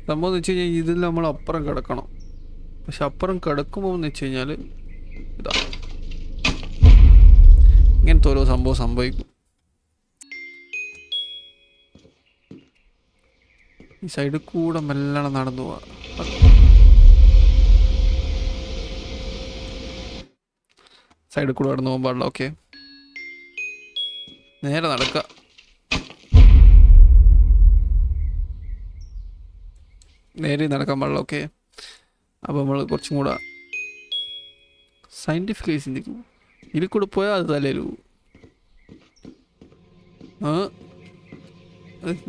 സംഭവം എന്ന് വെച്ച് കഴിഞ്ഞാൽ ഇതിൽ നമ്മൾ അപ്പുറം കിടക്കണം. പക്ഷെ അപ്പുറം കിടക്കുമ്പോൾ എന്ന് വെച്ച് കഴിഞ്ഞാൽ ഇതാ ഇങ്ങനത്തെ ഓരോ സംഭവം സംഭവിക്കും. ഈ സൈഡിൽ കൂടെ മെല്ലെ നടന്നു പോവാ. സൈഡിൽ കൂടെ നടന്നു പോകാൻ പാടില്ല. ഓക്കെ, നേരെ നടക്കുക. നേരെ നടക്കാൻ പാടില്ല. ഓക്കെ, അപ്പോൾ നമ്മൾ കുറച്ചും കൂടെ സയൻറ്റിഫിക്കായി ചിന്തിക്കും. ഇതിൽ കൂടെ പോയാൽ അത് തലയിലൂ.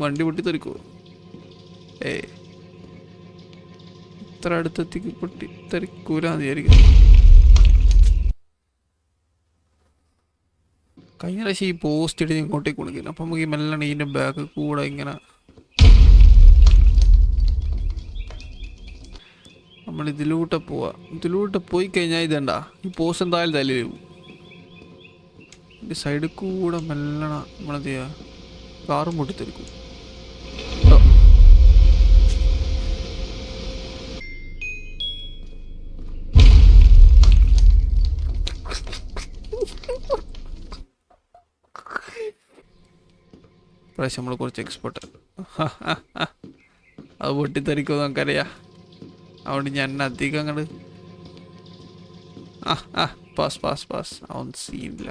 വണ്ടി പൊട്ടി തെറിക്കുമോ? ഇത്ര അടുത്തെത്തിക്ക് പൊട്ടി തെറിക്കൂലാന്ന് വിചാരിക്കും. കഴിഞ്ഞ പ്രാവശ്യം ഈ പോസ്റ്റ് ഇട്ട് ഇങ്ങോട്ടേക്ക് കൊടുക്കില്ല. അപ്പം നമുക്ക് ഈ മെല്ലാണ് ഇതിൻ്റെ ബാക്ക് കൂടെ ഇങ്ങനെ നമ്മൾ ഇതിലൂടെ പോവാ. ഇതിലൂടെ പോയി കഴിഞ്ഞാൽ ഇതണ്ട ഈ പോസ്റ്റ് എന്തായാലും തലയിൽ ഈ സൈഡിൽ കൂടെ മെല്ലണ നമ്മളെന്ത് ചെയ്യുക, കാറും പൊട്ടിത്തെറിക്കും. പ്രാവശ്യം നമ്മൾ കുറച്ച് എക്സ്പെർട്ട്. അത് പൊട്ടിത്തെറിക്കുമോ നമുക്കറിയാം. അതുകൊണ്ട് ഞാൻ അധികം അങ്ങോട്ട് പാസ് അതൊന്നും സീനില്ല.